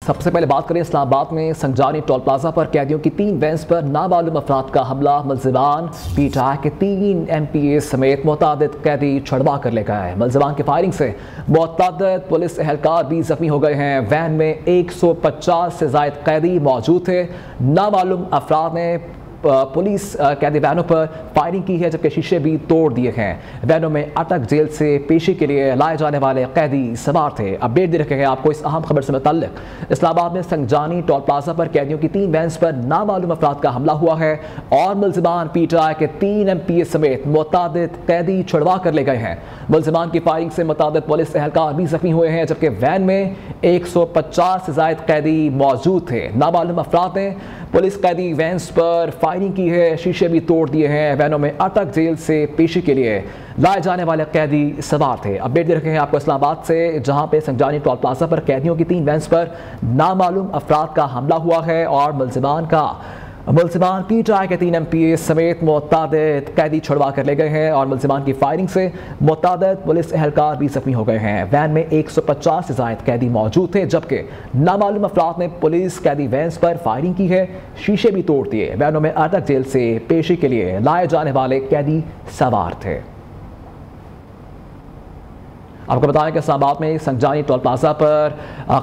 सबसे पहले बात करें इस्लामाबाद में संजानी टोल प्लाजा पर कैदियों की 3 वैन्स पर नामालूम अफराद का हमला। मुलजिमान पीटा के 3 MPA समेत मुतअद्दिद कैदी छुड़वा कर ले गए हैं। मुलजिमान की फायरिंग से मुतअद्दिद पुलिस एहलकार भी जख्मी हो गए हैं। वैन में 150 से ज़ायद कैदी मौजूद थे। नामालूम अफराद ने पुलिस कैदी वैनों पर फायरिंग की है, जबकि शीशे भी तोड़ दिए हैं। वैनों में अटक जेल से पेशी के लिए लाए जाने वाले कैदी सवार थे। अपडेट दे रखे हैं आपको इस अहम खबर से मुतल्लिक। इस्लामाबाद में संजानी टोल प्लाजा पर कैदियों की 3 वैन्स पर नामालूम अफराद का हमला हुआ है और मुलजिमान पीटीआई के 3 MPA समेत मुतअद्दिद कैदी छुड़वा कर ले गए हैं। मुलजिमान की फायरिंग से मुतअद्दिद पुलिस एहलकार भी जख्मी हुए हैं, जबकि वैन में 150 से ज़ायद कैदी मौजूद थे। नामालूम अफराद ने पुलिस कैदी वैन्स पर फायरिंग की है, शीशे भी तोड़ दिए हैं। वैनों में अटक जेल से पेशी के लिए लाए जाने वाले कैदी सवार थे। अपडेट दे रखे हैं आपको इस्लामाबाद से, जहां पे संजानी टोल प्लाजा पर कैदियों की 3 वैन्स पर नामालूम अफराद का हमला हुआ है और मुलजिमान पीटीआई के 3 MPA समेत मुतअद्दिद कैदी छुड़वा कर ले गए हैं और मुलजिमान की फायरिंग से मुतअद्दिद पुलिस एहलकार भी जख्मी हो गए हैं। वैन में 150 से ज़ायद कैदी मौजूद थे, जबकि नामालूम अफराद ने पुलिस कैदी वैन्स पर फायरिंग की है, शीशे भी तोड़ दिए। वैनों में अटक जेल से पेशी के लिए लाए जाने वाले कैदी सवार थे। आपको बताएं कि इस्लामाबाद में संजानी टोल प्लाजा पर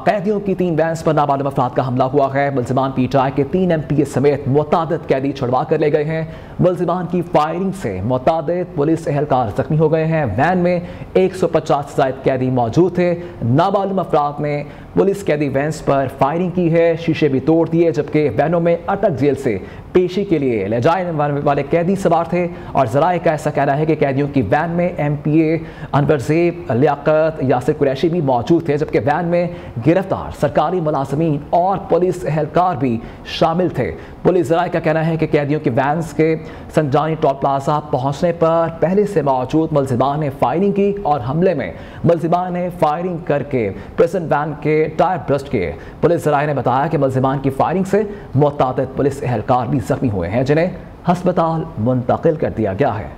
कैदियों की 3 वैन्स पर नामालूम अफराद का हमला हुआ है। मुलजिमान पीटीआई के 3 MPA समेत मुतअद्दिद कैदी छुड़वा कर ले गए हैं। मुलजिमान की फायरिंग से मुतअद्दिद पुलिस एहलकार जख्मी हो गए हैं। वैन में 150 से ज़ायद कैदी मौजूद थे। नामालूम अफराद ने पुलिस कैदी वैन्स पर फायरिंग की है, शीशे भी तोड़ दिए, जबकि वैनों में अटक जेल से पेशी के लिए ले जाने वाले कैदी सवार थे। और ज़राए का ऐसा कहना है कि कैदियों की वैन में MPA अनवरज़ेब, लियाकत, यासिर कुरैशी भी मौजूद थे, जबकि वैन में गिरफ्तार सरकारी मुलाजमीन और पुलिस एहलकार भी शामिल थे। पुलिस ज़राए का कहना है कि कैदियों की वैन्स के संजानी टोल प्लाजा पहुंचने पर पहले से मौजूद मुलजिमान ने फायरिंग की और हमले में मुलजिमान ने फायरिंग करके प्रिजन वैन के टायर ब्रस्ट किए। पुलिस ज़राए ने बताया कि मुलजिमान की फायरिंग से मुतअद्दिद पुलिस एहलकार भी जख्मी हुए हैं, जिन्हें हस्पताल मुंतकिल कर दिया गया है।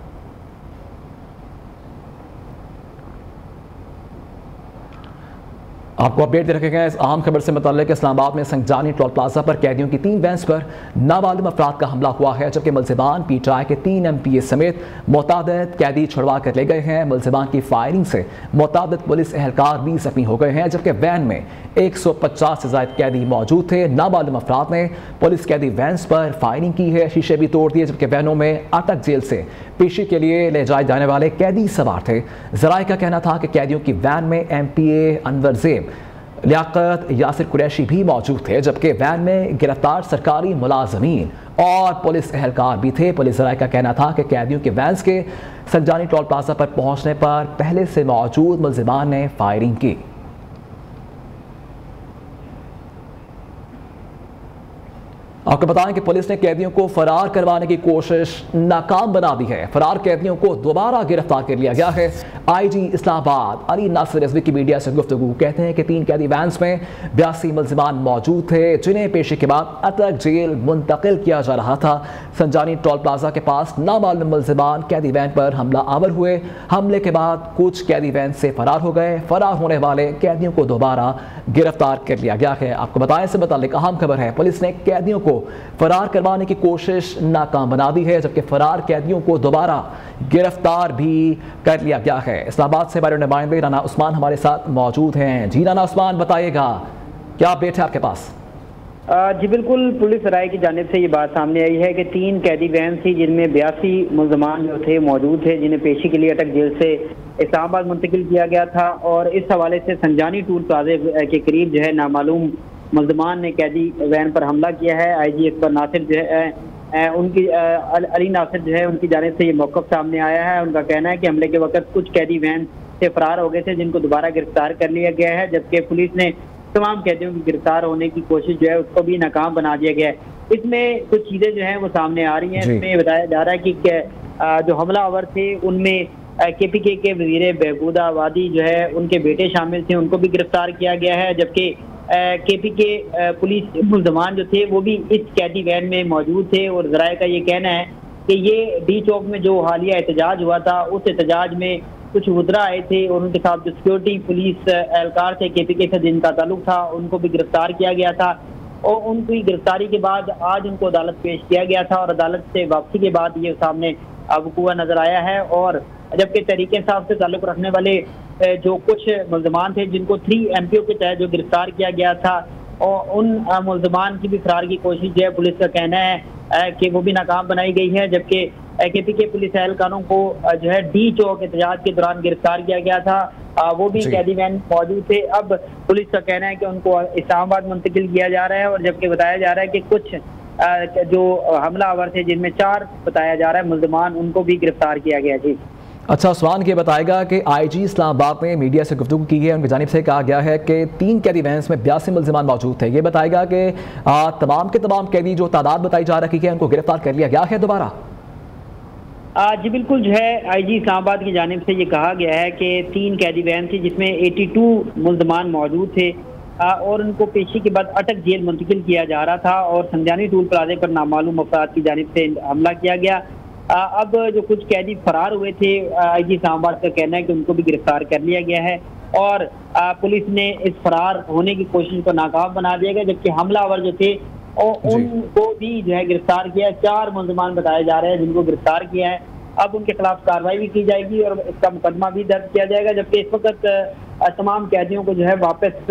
आपको अपडेट दे रखे गए इस अहम खबर से मुतल्लिक। इस्लामाबाद में संजानी टोल प्लाजा पर कैदियों की 3 वैन्स पर नामालूम अफराद का हमला हुआ है, जबकि मुलजिमान पीटीआई के 3 MPA समेत मुतअद्दिद कैदी छुड़वा कर ले गए हैं। मुलजिमान की फायरिंग से मुतअद्दिद पुलिस एहलकार भी जख्मी हो गए हैं, जबकि वैन में 150 से ज़ायद कैदी मौजूद थे। नामालूम अफराद ने पुलिस कैदी वैन्स पर फायरिंग की है, शीशे भी तोड़ दिए, जबकि वैनों में अटक जेल से पेशी के लिए ले जाए जाने वाले कैदी सवार थे। ज़राए का कहना था कि कैदियों की वैन में MPA अनवरज़ेब, लियाकत, यासिर कुरैशी भी मौजूद थे, जबकि वैन में गिरफ्तार सरकारी मुलाजमीन और पुलिस एहलकार भी थे। पुलिस ज़राए का कहना था कि कैदियों के वैन्स के संजानी टोल प्लाजा पर पहुंचने पर पहले से मौजूद मुलजिमान ने फायरिंग की। आपको बताएं कि पुलिस ने कैदियों को फरार करवाने की कोशिश नाकाम बना दी है। फरार कैदियों को दोबारा गिरफ्तार कर लिया गया है। IG इस्लामाबाद अली नासिर रिजवी की मीडिया से गुफ्तगू कहते हैं कि 3 कैदी वैन्स में 82 मुलजिमान मौजूद थे, जिन्हें पेशी के बाद अटक जेल मुंतकिल किया जा रहा था। संजानी टोल प्लाजा के पास नामालूम मुलजिमान कैदी वैन पर हमला आवर हुए। हमले के बाद कुछ कैदी वैन से फरार हो गए। फरार होने वाले कैदियों को दोबारा गिरफ्तार कर लिया गया है। आपको बताएं से मुताल्लिक अहम खबर है, पुलिस ने कैदियों को फरार करवाने की कोशिश नाकाम बना दी है, जबकि फरार कैदियों को दोबारा गिरफ्तार भी कर लिया गया है। इस्लामाबाद से हमारे नुमाइंदे राना उस्मान हमारे साथ मौजूद हैं। जी राना उस्मान, बताइएगा क्या अपडेट है आपके पास? जी बिल्कुल, पुलिस राय की जानिब से ये बात सामने आई है कि 3 कैदी वैन थी, जिनमें 82 मुलजमान जो थे मौजूद थे, जिन्हें पेशी के लिए अटक जेल से इस्लामाबाद मुंतकिल किया गया था। और इस हवाले से संजानी टोल प्लाजा के करीब जो है नामालूम मुलजमान ने कैदी वैन पर हमला किया है। IG अकबर नासिर जो है उनकी अली नासिर जो है उनकी जानिब से ये मौक़िफ़ सामने आया है। उनका कहना है कि हमले के वक्त कुछ कैदी वैन से फरार हो गए थे, जिनको दोबारा गिरफ्तार कर लिया गया है, जबकि पुलिस ने तमाम कैदियों की गिरफ्तार होने की कोशिश जो है उसको भी नाकाम बना दिया गया है। इसमें कुछ चीज़ें जो है वो सामने आ रही हैं। इसमें बताया जा रहा है कि जो हमलावर थे उनमें KPK के वज़ीर बहबूद आबादी जो है उनके बेटे शामिल थे, उनको भी गिरफ्तार किया गया है, जबकि KPK पुलिस मुलजमान जो थे वो भी इस कैदी वैन में मौजूद थे। और ज़राए का ये कहना है कि ये D चौक में जो हालिया एहतजाज हुआ था, उस एहतजाज में कुछ वुज़रा आए थे और उनके साथ जो सिक्योरिटी पुलिस एहलकार थे KPK से जिनका ताल्लुक था, उनको भी गिरफ्तार किया गया था। और उनकी गिरफ्तारी के बाद आज उनको अदालत पेश किया गया था और अदालत से वापसी के बाद ये सामने वकूआ नजर आया है। और जबकि तहरीक इंसाफ से ताल्लुक रखने वाले जो कुछ मुल्ज़मान थे जिनको 3 MPO के तहत जो गिरफ्तार किया गया था, और उन मुल्ज़मान की भी फरार की कोशिश है। पुलिस का कहना है कि वो भी नाकाम बनाई गई है, जबकि KPK पुलिस एहलकारों को जो है D चौक एहतजाज के दौरान गिरफ्तार किया गया था। वो भी कैदी वैन मौजूद थे। अब पुलिस का कहना है कि उनको इस्लामाबाद मुंतकिल किया जा रहा है, और जबकि बताया जा रहा है कि कुछ जो हमलावर थे जिनमें 4 बताया जा रहा है मुल्ज़मान, उनको भी गिरफ्तार किया गया। जी अच्छा, उस्मान ये बताएगा कि IG इस्लामाबाद ने मीडिया से गुफ्तगू की है, उनकी जानिब से कहा गया है कि 3 कैदी वैन्स में 82 मुल्ज़मान मौजूद थे। ये बताएगा कि तमाम के तमाम कैदी जो तादाद बताई जा रही है उनको गिरफ्तार कर लिया गया है दोबारा? जी बिल्कुल, जो है IG इस्लामाबाद की जानिब से ये कहा गया है कि 3 कैदी वैन थी जिसमें 82 मुल्ज़मान मौजूद थे, और उनको पेशी के बाद अटक जेल मुंतकिल किया जा रहा था, और संजानी टोल प्लाजे पर नामालूम अफराद की जानिब से हमला किया गया। अब जो कुछ कैदी फरार हुए थे, IG इस्लामाबाद का कहना है कि उनको भी गिरफ्तार कर लिया गया है, और पुलिस ने इस फरार होने की कोशिश को नाकाम बना दिया गया। जबकि हमलावर जो थे और उनको भी जो है गिरफ्तार किया। 4 मुल्ज़मान बताए जा रहे हैं जिनको गिरफ्तार किया है। अब उनके खिलाफ कार्रवाई भी की जाएगी और इसका मुकदमा भी दर्ज किया जाएगा। जबकि इस वक्त तमाम कैदियों को जो है वापस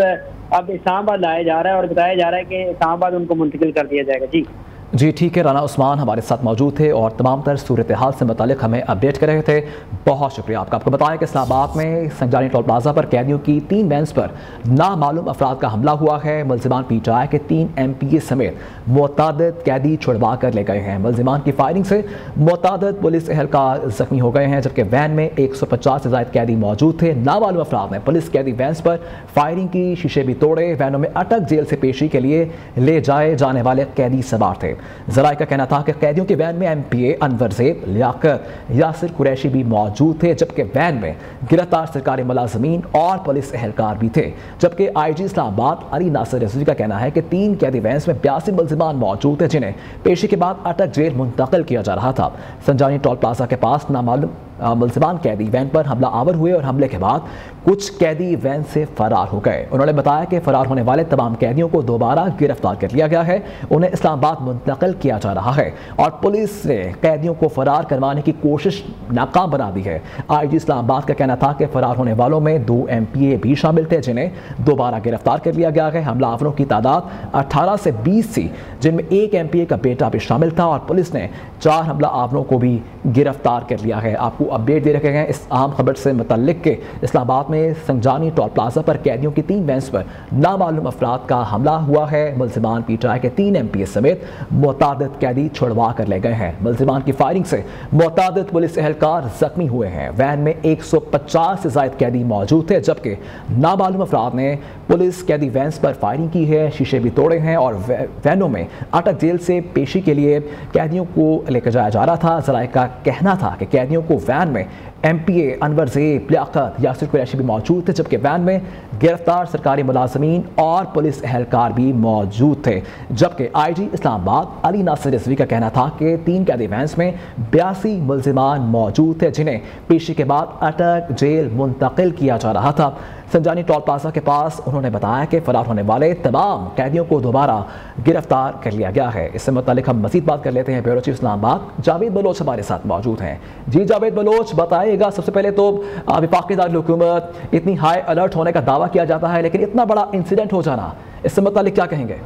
अब इस्लामाबाद लाया जा रहा है, और बताया जा रहा है कि इस्लामाबाद उनको मुंतकिल कर दिया जाएगा। जी ठीक है, राना उस्मान हमारे साथ मौजूद थे और तमाम तर सूरत हाल से मुतालिक हमें अपडेट कर रहे थे। बहुत शुक्रिया आपका। आपको बताएं कि इस्लामाबाद में संजानी टोल प्लाजा पर कैदियों की 3 वैन्स पर नामालूम अफराद का हमला हुआ है। मुल्ज़िमान PTI के 3 MPA समेत मुतअद्दिद कैदी छुड़वा कर ले गए हैं। मुल्ज़िमान की फायरिंग से मुतअद्दिद पुलिस एहलकार जख्मी हो गए हैं, जबकि वैन में 150 से ज़ायद कैदी मौजूद थे। नामालूम अफराद ने पुलिस कैदी वैन्स पर फायरिंग की, शीशे भी तोड़े। वैनों में अटक जेल से पेशी के लिए ले जाए जाने वाले कैदी सवार थे। ज़राए का कहना था कि कैदियों की वैन में MPA अनवर ज़ेब, लियाकत, यासिर कुरैशी भी मौजूद थे, जबकि वैन में गिरफ्तार सरकारी मुलाज़मीन और पुलिस एहलकार भी थे। जबकि IG इस्लामाबाद अली नासिर रिजवी का कहना है कि 3 कैदी वैन्स में 82 मुल्ज़िमान मौजूद थे, जिन्हें पेशी के बाद अटक जेल मुंतकिल किया जा रहा था। संजानी टोल प्लाजा के पास नामालूम मुल्ज़िमान कैदी वैन पर हमला आवर हुए और हमले के बाद कुछ कैदी वैन से फरार हो गए। उन्होंने बताया कि फरार होने वाले तमाम कैदियों को दोबारा गिरफ्तार कर लिया गया है, उन्हें इस्लामाबाद मुंतकिल किया जा रहा है, और पुलिस ने कैदियों को फरार करवाने की कोशिश नाकाम बना दी है। IG इस्लामाबाद का कहना था कि फरार होने वालों में 2 MPA भी शामिल थे, जिन्हें दोबारा गिरफ्तार कर लिया गया है। हमलावरों की तादाद 18 से 20 थी, जिनमें 1 MPA का बेटा भी शामिल था, और पुलिस ने 4 हमलावरों को भी गिरफ्तार कर लिया है। आपको अपडेट दे रखे हैं इस अहम खबर से मुतल्लिक के इस्लामाबाद में संजानी टोल प्लाजा पर कैदियों की 3 वैन्स पर नामालूम अफराद का हमला हुआ है। मुल्ज़िमान PTI के 3 MPA समेत मुतअद्दिद कैदी छुड़वा कर ले गए हैं। मुल्ज़िमान की फायरिंग से मुतअद्दिद पुलिस एहलकार जख्मी हुए हैं। वैन में 150 से ज़ायद कैदी मौजूद थे, जबकि नामालूम अफराद ने पुलिस कैदी वैन्स पर फायरिंग की है, शीशे भी तोड़े हैं, और वैनों में अटक जेल से पेशी के लिए कैदियों को लेकर जाया जा रहा था। ज़राए का कहना था कि कैदियों को वैन में MPA अनवर ज़ेब, लियाकत, यासिर कुरैशी भी मौजूद थे, जबकि वैन में गिरफ्तार सरकारी मुलाज़मीन और पुलिस एहलकार भी मौजूद थे। जबकि IG इस्लामाबाद अली नासिर रिजवी का कहना था कि 3 कैदी वैन्स में 82 मुल्ज़िमान मौजूद थे, जिन्हें पेशी के बाद अटक जेल मुंतकिल किया जा रहा था। संजानी टोल प्लाजा के पास उन्होंने बताया कि फरार होने वाले तमाम कैदियों को दोबारा गिरफ्तार कर लिया गया है। इससे मुतालिक हम मज़ीद बात कर लेते हैं। ब्यूरो चीफ इस्लामाबाद जावेद बलोच हमारे साथ मौजूद हैं। जी जावेद बलोच, बताइएगा सबसे पहले तो वफाकी दारुल हुकूमत इतनी हाई अलर्ट होने का दावा किया जाता है, लेकिन इतना बड़ा इंसिडेंट हो जाना, इससे मुतालिक क्या कहेंगे?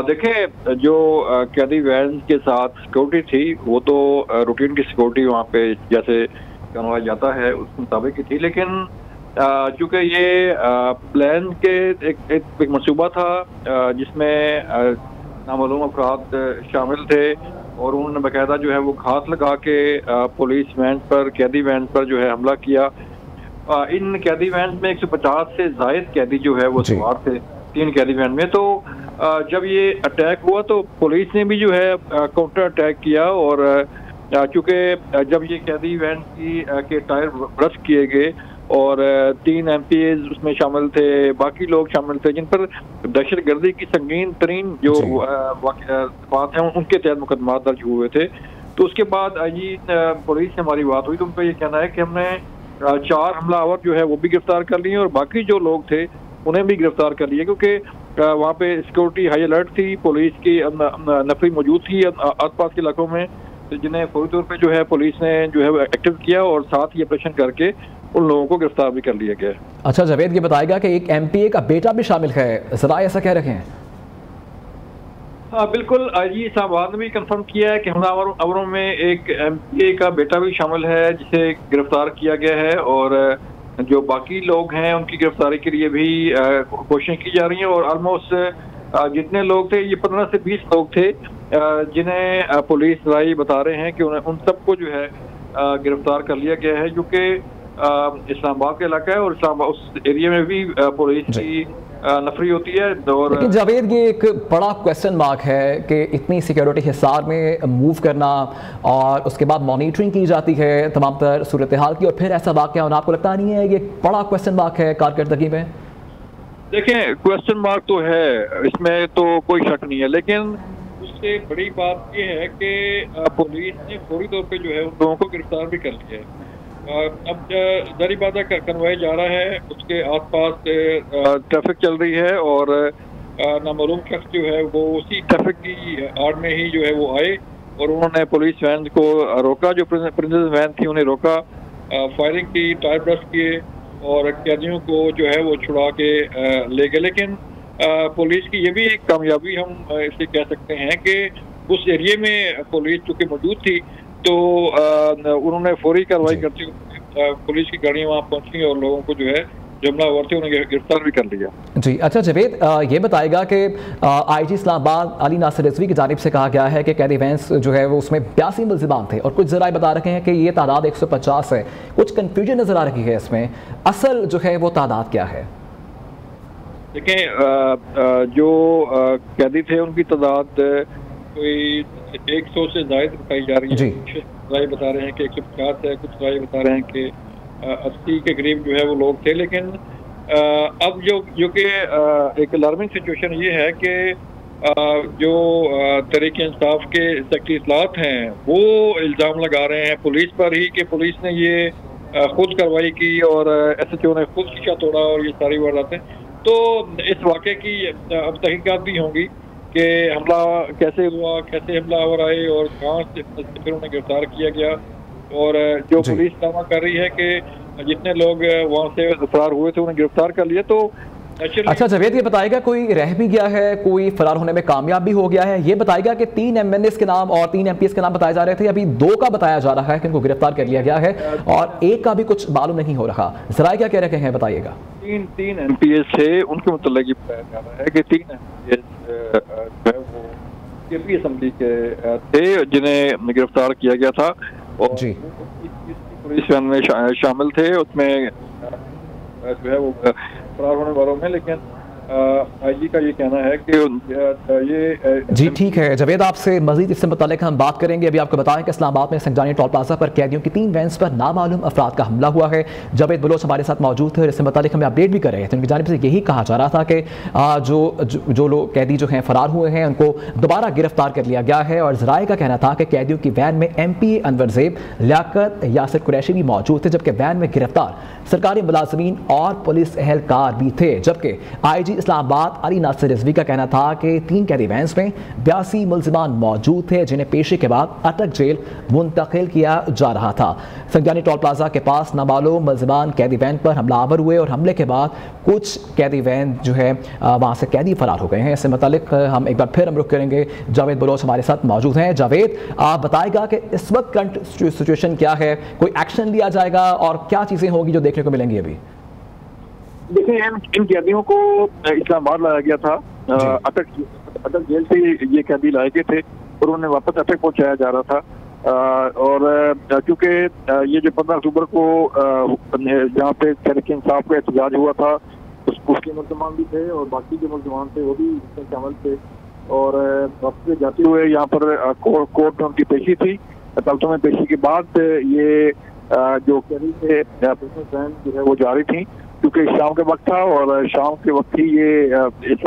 देखिए, जो कैदी वैन के साथ सिक्योरिटी थी वो तो रूटीन की सिक्योरिटी वहाँ पे जैसे करवाया जाता है उस मुताबिक ही थी, लेकिन चूँकि ये प्लान के एक मंसूबा था जिसमें नामालूम अफराद शामिल थे, और उन्होंने बाकायदा जो है वो घात लगा के पुलिस वैन पर, कैदी वैन पर जो है हमला किया। इन कैदी वैन में 150 से ज़ायद कैदी जो है वो सवार थे 3 कैदी वैन में। तो जब ये अटैक हुआ तो पुलिस ने भी जो है काउंटर अटैक किया, और चूँकि जब ये कैदी वैन के टायर ब्रश किए गए और 3 MPA उसमें शामिल थे, बाकी लोग शामिल थे जिन पर दहशतगर्दी की संगीन तरीन जो बात हैं उनके तहत मुकदमा दर्ज हुए थे। तो उसके बाद आईजी पुलिस से हमारी बात हुई तो उनका ये कहना है कि हमने 4 हमलावर जो है वो भी गिरफ्तार कर लिए और बाकी जो लोग थे उन्हें भी गिरफ्तार कर लिया, क्योंकि वहाँ पे सिक्योरिटी हाई अलर्ट थी, पुलिस की नफरी मौजूद थी आसपास के इलाकों में, तो जिन्हें फौरी तौर पे जो है पुलिस ने जो है एक्टिव किया और साथ ही ऑपरेशन करके उन लोगों को गिरफ्तार भी कर लिया गया। अच्छा जावेद, ये बताएगा कि एक MPA का बेटा भी शामिल है, जरा ऐसा कह रहे हैं? हाँ बिल्कुल, आईजी इस्लामाबाद ने भी कंफर्म किया है कि हमलावरों में एक MPA का बेटा भी शामिल है जिसे गिरफ्तार किया गया है, और जो बाकी लोग हैं उनकी गिरफ्तारी के लिए भी कोशिशें की जा रही हैं। और ऑलमोस्ट जितने लोग थे, ये 15 से 20 लोग थे जिन्हें पुलिस राय बता रहे हैं कि उन सबको जो है गिरफ्तार कर लिया गया है, क्योंकि इस्लामाबाद का इलाका है और इस्लामाबाद उस एरिया में भी पुलिस की नफरी होती है। और लेकिन जावेद, ये एक बड़ा क्वेश्चन मार्क है कि इतनी सिक्योरिटी हिसार में मूव करना और उसके बाद मॉनिटरिंग की जाती है तमाम तर सूरत हाल की, और फिर ऐसा वाक़या होना, आपको लगता नहीं है ये बड़ा क्वेश्चन मार्क है कारकर्दगी में? देखें, क्वेश्चन मार्क तो है, इसमें तो कोई शक नहीं है, लेकिन उससे बड़ी बात ये है कि पुलिस ने फौरी तौर पे जो है उन लोगों को गिरफ्तार भी कर लिया है। अब जारी बात कन्वाई जा रहा है, उसके आसपास ट्रैफिक चल रही है और नामालूम शख्स जो है वो उसी ट्रैफिक की आड़ में ही जो है वो आए और उन्होंने पुलिस वैन को रोका, जो प्रिंसेस वैन थी उन्हें रोका, फायरिंग की, टायर ब्रश किए और कैदियों को जो है वो छुड़ा के ले गए। लेकिन पुलिस की ये भी एक कामयाबी हम इसे कह सकते हैं कि उस एरिया में पुलिस चूँकि मौजूद थी तो उन्होंने फौरी कार्रवाई करते हुए पुलिस की गाड़ियाँ वहाँ पहुँची और लोगों को जो है जो हमलावर थे उन्हें गिरफ्तार भी कर लिया। जी अच्छा जावेद, ये बताएगा कि IG इस्लामाबाद अली नासिर रिजवी की जानिब से कहा गया है कि कैदी वैंस जो है वो उसमें 82 मुल्ज़िमान थे और कुछ ज़राए बता रखे हैं कि ये तादाद 150 है। कुछ कन्फ्यूजन नज़र आ रही है इसमें, असल जो है वो तादाद क्या है? देखें, जो कैदी थे उनकी तादाद कोई 100 से ज़ायद बताई जा रही है। कुछ राय बता रहे हैं कि 150 है, कुछ राय बता रहे हैं कि 80 के करीब जो है वो लोग थे। लेकिन अब जो कि एक अलार्मिंग सिचुएशन ये है कि जो तहरीक इंसाफ के सेक्रेटरी इत्तलात हैं वो इल्ज़ाम लगा रहे हैं पुलिस पर ही कि पुलिस ने ये खुद कार्रवाई की और SHO ने खुद शीशा तोड़ा और ये सारी वारदातें। तो इस वाक़े की अब तहकीकात भी होंगी कि हमला कैसे हुआ, कैसे हमलावर आए और कहाँ से फिर उन्हें गिरफ्तार किया गया। और जो पुलिस दावा कर रही है कि जितने लोग वहाँ से फरार हुए थे उन्हें गिरफ्तार कर लिया। तो अच्छा जावेद, ये बताएगा कोई रह भी गया है, कोई फरार होने में कामयाब भी हो गया है? ये बताएगा कि 3 MNAs के नाम और 3 MPs के नाम बताए जा रहे थे, अभी 2 का बताया जा रहा है कि उनको गिरफ्तार कर लिया गया है और 1 का भी कुछ मालूम नहीं हो रहा। जरा क्या कह रहे हैं बताइएगा? 3 MPs थे, उनके मतलब ये बताया जा रहा है कि 3 MPs जो है वो KP असम्बली के थे जिन्हें गिरफ्तार किया गया था और पुलिस वैन में शामिल थे, उसमें जो है वो फरार होने वालों में। लेकिन IG का ये कहना है कि ये जी ठीक है जावेद, आपसे मजीद इससे मुताल्लिक हम बात करेंगे। अभी आपको बताएं कि इस्लामाबाद में संजानी टोल प्लाजा पर कैदियों की 3 वैन्स पर नामालूम अफराद का हमला हुआ है। जावेद बलोच हमारे साथ मौजूद थे और इससे मुताल्लिक हमें अपडेट भी कर रहे थे। उनकी जानिब से यही कहा जा रहा था कि जो लोग कैदी जो हैं फरार हुए हैं उनको दोबारा गिरफ्तार कर लिया गया है। और ज़राए का कहना था कि कैदियों की वैन में MPA अनवर ज़ेब, लियाकत, यासिर कुरैशी भी मौजूद थे, जबकि वैन में गिरफ्तार सरकारी मुलाजमीन और पुलिस एहलकार भी थे। जबकि IG इस्लामाबाद अली नासिर रिजवी का कहना था कि 3 कैदी वैन्स में 82 मुल्ज़िमान मौजूद थे जिन्हें पेशी के बाद अटक जेल मुंतकिल किया जा रहा था। संजानी टोल प्लाजा के पास नामालूम मुल्ज़िमान कैदी वैन पर हमलावर हुए और हमले के बाद कुछ कैदी वैन जो है वहाँ से कैदी फरार हो गए हैं। इससे मुताल्लिक हम एक बार फिर हम रुख करेंगे। जावेद बलोच हमारे साथ मौजूद हैं। जावेद, आप बताएगा कि इस वक्त करंट सिचुएशन क्या है, कोई एक्शन लिया जाएगा और क्या चीज़ें होंगी जो देखने को मिलेंगी? अभी देखिए, इन कैदियों को इस्लामाबाद लाया गया था, अटक जेल से ये कैदी लाए गए थे और उन्हें वापस अटक पहुंचाया जा रहा था। और क्योंकि ये जो 15 अक्टूबर को जहाँ पे तहरीक इंसाफ का एहतजाज हुआ था उसके मुल्ज़िमान भी थे और बाकी जो मुल्ज़िमान थे वो भी इसमें शामिल थे। और वापस जाते हुए यहाँ पर कोर्ट में उनकी पेशी थी। अदालतों में पेशी के बाद ये जो कैदी थे प्रिंसेस वैन जो है वो जारी थी, क्योंकि शाम के वक्त था और शाम के वक्त ही ये इस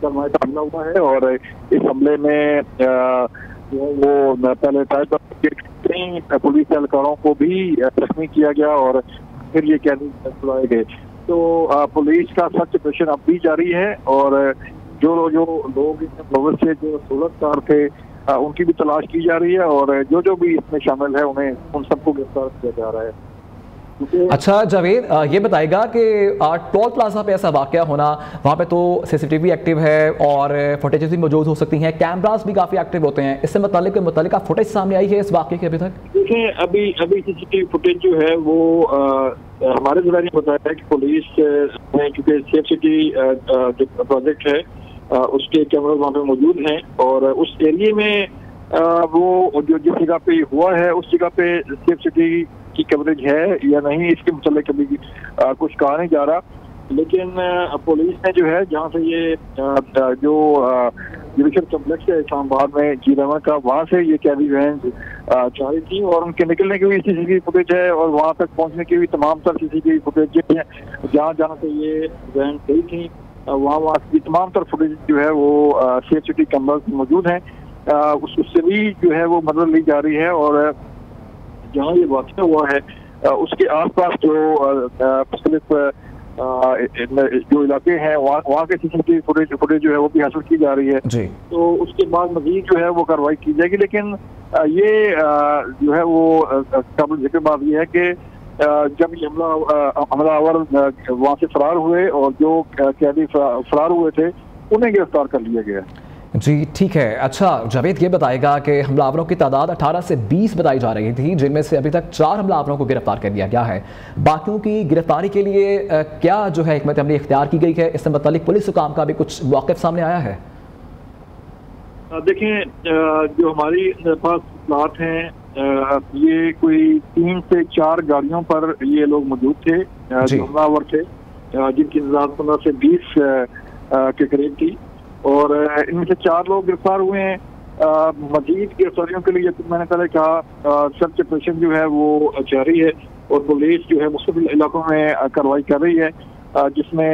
हमला हुआ है। और इस हमले में जो वो पहले कई पुलिस एहलकारों को भी जख्मी किया गया और फिर ये कैदी छुड़ाए गए। तो पुलिस का सर्च ऑपरेशन अब भी जारी है और जो लोग इसमें से जो सूरतकार थे उनकी भी तलाश की जा रही है और जो भी इसमें शामिल है उन सबको गिरफ्तार किया जा रहा है। अच्छा जावेद, ये बताएगा कि टोल प्लाजा पे ऐसा वाकया होना, वहाँ पे तो सीसीटीवी एक्टिव है और फुटेजेस भी मौजूद हो सकती हैं, कैमरास भी काफ़ी एक्टिव होते हैं, इससे मुतल्लिक फुटेज सामने आई है इस वाकये की अभी तक? देखिए अभी सीसीटीवी फुटेज जो है वो हमारे ज़िले ने बताया है कि पुलिस ने, क्योंकि सेफ सिटी जो प्रोजेक्ट है उसके कैमरा वहाँ पे मौजूद हैं और उस एरिए में वो जो जिस जगह पे हुआ है उस जगह पे सेफ सिटी की कवरेज है या नहीं, इसके मुताबिक कभी कुछ कहा नहीं जा रहा। लेकिन पुलिस ने जो है जहाँ से ये जो जुडिशल कम्प्लेक्स है इस्लामाबाद में जीरामा का, वहाँ से ये कैदी वैन जा रही थी और उनके निकलने की भी सीसीटीवी फुटेज है और वहाँ तक पहुँचने की भी तमाम तर सीसीटीवी फुटेज है। जहाँ जहाँ से ये वैन गई थी वहाँ की तमाम तर फुटेज जो है वो सेफ सिटी कम्प्लेक्स मौजूद हैं। उससे भी जो है वो मदद ली जा रही है और जहाँ ये वाक़या हुआ है उसके आसपास जो मुख्तलिफ जो इलाके हैं वहाँ के सीसीटीवी फुटेज जो है वो भी हासिल की जा रही है जी। तो उसके बाद मजीद जो है वो कार्रवाई की जाएगी। लेकिन ये जो है वो काबिल जिक्र बात ये है कि जब ये हमलावर वहाँ से फरार हुए और जो कैदी फरार हुए थे उन्हें गिरफ्तार कर लिया गया। जी ठीक है। अच्छा जावेद, ये बताएगा कि हमलावरों की तादाद 18 से 20 बताई जा रही थी, जिनमें से अभी तक 4 हमलावरों को गिरफ्तार कर लिया गया है। बाकियों की गिरफ्तारी के लिए क्या जो है हिकमत अमली इख्तियार की गई है, इससे मुतालिक पुलिस हुकाम का भी कुछ मौक़िफ़ सामने आया है? देखें जो हमारी पास प्लाट हैं ये कोई 3 से 4 गाड़ियों पर ये लोग मौजूद थे जो हमलावर थे, जिनकी तादाद 15 से 20 के करीब थी और इनमें से 4 लोग गिरफ्तार हुए हैं। मजीद गिरफ्तारियों के लिए मैंने पहले कहा सर्च ऑपरेशन जो है वो जारी है और पुलिस जो है मुख्तलिफ इलाकों में कार्रवाई कर रही है जिसमें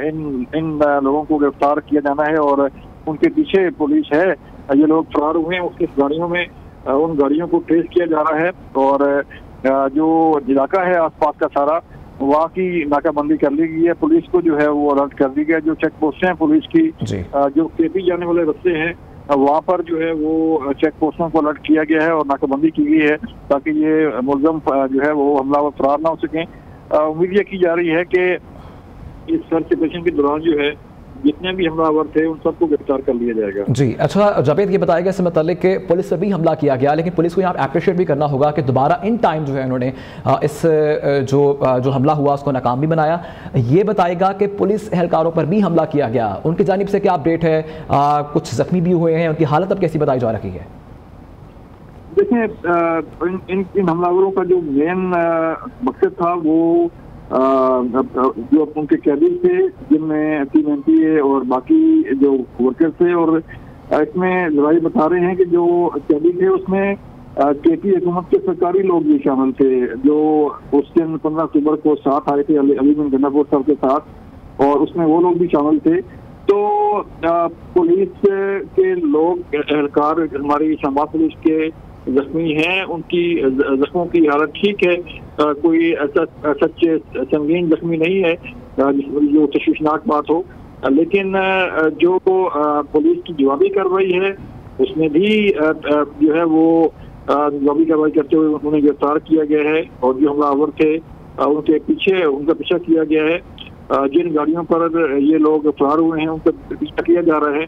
इन लोगों को गिरफ्तार किया जाना है और उनके पीछे पुलिस है। ये लोग फरार हुए हैं उसकी गाड़ियों में, उन गाड़ियों को ट्रेस किया जा रहा है और जो इलाका है आसपास का सारा वहाँ की नाकाबंदी कर ली गई है। पुलिस को जो है वो अलर्ट कर दी गया। जो चेक पोस्ट हैं पुलिस की जो केपी जाने वाले रास्ते हैं वहाँ पर जो है वो चेक पोस्टों को अलर्ट किया गया है और नाकाबंदी की गई है ताकि ये मुलज़म जो है वो हमलावर फरार ना हो सकें। उम्मीद ये की जा रही है कि इस सर्च ऑपरेशन के दौरान जो है जितने भी हमलावर थे उन सबको गिरफ्तार कर लिया जाएगा। जी अच्छा जावेद, ये बताएगा इससे मतलब कि पुलिस पर भी हमला किया गया, लेकिन पुलिस को यहाँ अप्रिशिएट भी करना होगा कि दोबारा इन टाइम जो है उन्होंने इस जो हमला हुआ उसको नाकाम भी बनाया। ये बताएगा कि पुलिस एहलकारों पर भी हमला किया गया, उनकी जानिब से क्या अपडेट है? कुछ जख्मी भी हुए हैं, उनकी हालत अब कैसी बताई जा रही है? देखिए इन हमलावरों का जो मेन मकसद था वो जो उनके कैदी थे जिनमें 3 MPA और बाकी जो वर्कर्स थे और इसमें लड़ाई बता रहे हैं कि जो कैदी थे उसमें केपी हुकूमत के सरकारी लोग भी शामिल थे जो उस दिन 15 अक्टूबर को साथ आए थे अली बिन गन्नापुर साहब के साथ और उसमें वो लोग भी शामिल थे। तो पुलिस के लोग एहलकार हमारी इस्लामाबाद पुलिस के जख्मी हैं, उनकी जख्मों की हालत ठीक है, कोई ऐसा सच्चे संगीन जख्मी नहीं है जो तशवीशनाक बात हो। लेकिन जो पुलिस की जवाबी कार्रवाई है उसमें भी जो है वो जवाबी कार्रवाई करते हुए उन्हें गिरफ्तार किया गया है और जो हमलावर थे उनका पीछा किया गया है। जिन गाड़ियों पर ये लोग फरार हुए हैं उनका पीछा किया जा रहा है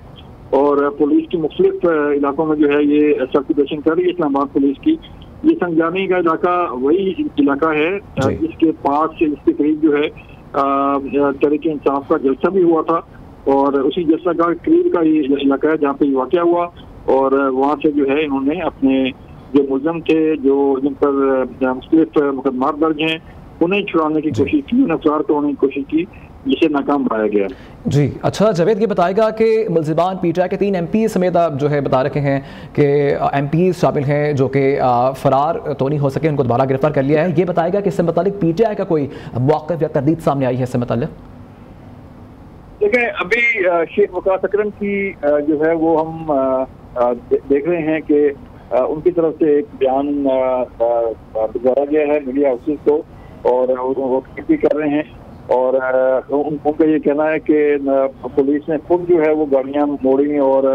और पुलिस की मुख्तलिफ इलाकों में जो है ये सर्च ऑपरेशन कर रही है इस्लामाबाद पुलिस की। ये संजानी का इलाका वही इलाका है जिसके पास इसके करीब जो है तहरीक इंसाफ का जलसा भी हुआ था और उसी जलसा का करीब का ये इलाका है जहाँ पे ये वाक़या हुआ और वहाँ से जो है इन्होंने अपने जो मुलज़म थे जो जिन पर मुख्तलिफ मुकदमात दर्ज हैं उन्हें छुड़ाने की कोशिश की, उन्हें फरार करने की कोशिश की, जिसे नाकाम बनाया गया। जी अच्छा जावेद, ये बताएगा कि मुल्ज़िमान पीटीआई के 3 MPs समेत आप जो है बता रखे हैं कि MPs शामिल हैं जो कि फरार तो नहीं हो सके, उनको दोबारा गिरफ्तार कर लिया है। ये बताएगा कि इससे मुतालिक पीटीआई का कोई मौक़िफ़ या तरदीद सामने आई है इससे मुतालिक? देखिए अभी शेख वकास अकरम की जो है वो हम देख रहे हैं कि उनकी तरफ से एक बयान भिजवाया गया है मीडिया हाउसेस को, और वो भी कर रहे हैं। और उनका ये कहना है कि पुलिस ने खुद जो है वो गाड़ियां मोड़ी और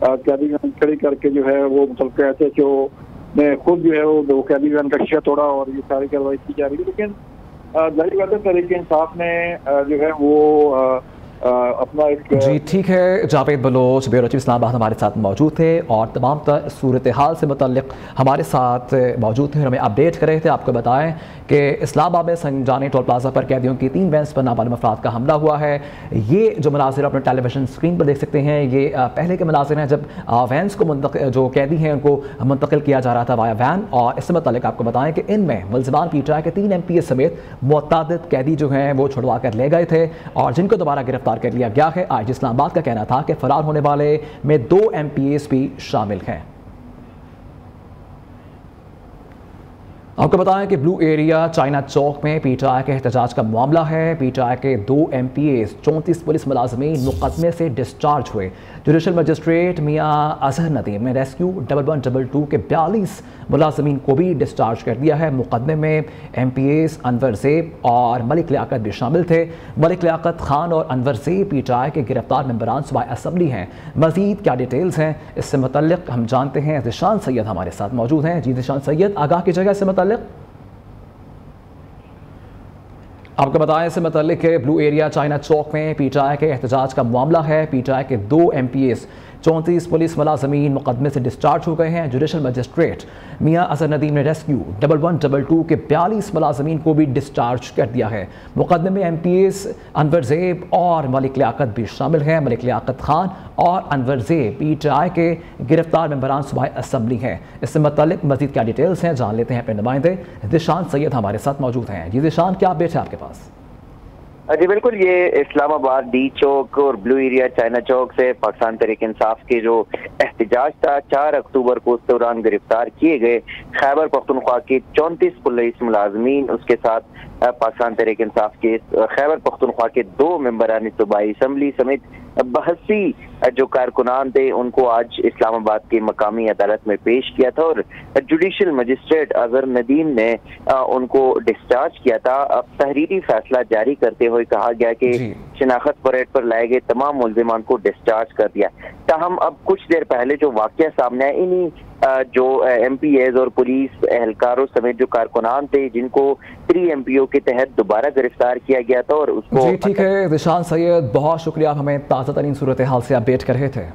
कैदी वैन खड़ी करके जो है वो मतलब SHO ने खुद जो है वो कैदी वैन का शीशा तोड़ा, और ये सारी कार्रवाई की जा रही है। लेकिन जाहिर बात है तहरीक इंसाफ ने जो है वो अपना एक जी ठीक है। जावेद बलोच ब्यूरो चीफ इस्लामाबाद हमारे साथ मौजूद थे और तमाम सूरत हाल से मुतल्लिक हमारे साथ मौजूद थे और हमें अपडेट कर रहे थे। आपको बताएं कि इस्लामाबाद में संजानी टोल प्लाजा पर कैदियों की 3 वैन्स पर नाबालिग अफराद का हमला हुआ है। ये जो मनाजिर अपने टेलीविजन स्क्रीन पर देख सकते हैं, ये पहले के मनाजिर हैं जब वैन्स को जो कैदी हैं उनको मुंतकिल किया जा रहा था वाया वैन। और इससे मुतल्लिक आपको बताएं कि इनमें मुल्ज़िमान PTI के 3 MPA समेत मुतअद्दिद कैदी जो हैं वो छुड़वा कर ले गए थे और जिनको दोबारा गिरफ्तार कर लिया गया है। आज इस्लामाबाद का कहना था कि फरार होने वाले में 2 MPAs भी शामिल हैं। आपको बताएं कि ब्लू एरिया चाइना चौक में PTI के एहतजाज का मामला है। PTI के 2 MPAs 34 पुलिस मुलाजमीन मुकदमे से डिस्चार्ज हुए। जुडिशल मजिस्ट्रेट मियां अजहर नदीम ने रेस्क्यू 1122 के 42 मुलाजमीन को भी डिस्चार्ज कर दिया है। मुकदमे में MPAs अनवर ज़ेब और मलिक लियाकत भी शामिल थे। मलिक लियाकत खान और अनवर ज़ेब PTI के गिरफ्तार मेंबरान सूबाई असम्बली हैं। मजीद क्या डिटेल्स हैं इससे मुतल्लिक हम जानते हैं। ज़िशान सैयद हमारे साथ मौजूद हैं। जी ज़िशान सैयद, आगाह की जगह से आपको बताएं इससे मतलब कि ब्लू एरिया चाइना चौक में PTI के एहतजाज का मामला है। PTI के 2 MPAs 34 पुलिस मुलाजमीन मुकदमे से डिस्चार्ज हो गए हैं। जुडिशल मजिस्ट्रेट मियां अजहर नदीम ने रेस्क्यू 1122 के 42 मुलाजमीन को भी डिस्चार्ज कर दिया है। मुकदमे में MPAs अनवर ज़ेब और मलिक लियाकत भी शामिल हैं। मलिक लियाकत खान और अनवर ज़ेब PTI के गिरफ्तार मेंबरान सूबाई असम्बली हैं। इससे मुतल्लिक मजीद क्या डिटेल्स हैं जान लेते हैं अपने नुमाइंदे ज़िशान सैयद हमारे साथ मौजूद हैं। जी ज़िशान, क्या अपडेट है आपके पास? जी बिल्कुल, ये इस्लामाबाद D चौक और ब्लू एरिया चाइना चौक से पाकिस्तान तहरीक इंसाफ के जो एहतजाज था 4 अक्टूबर को, उस दौरान गिरफ्तार किए गए खैबर पख्तूनख्वा के 34 पुलिस मुलाजमीन, उसके साथ पाकिस्तान तहरीक इंसाफ के खैबर पख्तूनख्वा के 2 मेंबरान सूबाई असम्बली समेत 82 जो कारकुनान थे उनको आज इस्लामाबाद की मकामी अदालत में पेश किया था और जुडिशल मजिस्ट्रेट अजहर नदीम ने उनको डिस्चार्ज किया था। अब तहरीरी फैसला जारी करते हुए कहा गया कि शिनाख्त परेड पर लाए गए तमाम मुल्जिमान को डिस्चार्ज कर दिया। ताहम अब कुछ देर पहले जो वाकया सामने आया, इन्हीं जो MPAs और पुलिस एहलकारों समेत जो कारकुनान थे जिनको 3 MPO के तहत दोबारा गिरफ्तार किया गया था और उसको जी ठीक है ज़िशान सैयद, बहुत शुक्रिया, आप हमें ताज़ा तरीन सूरत हाल से अपडेट कर रहे थे।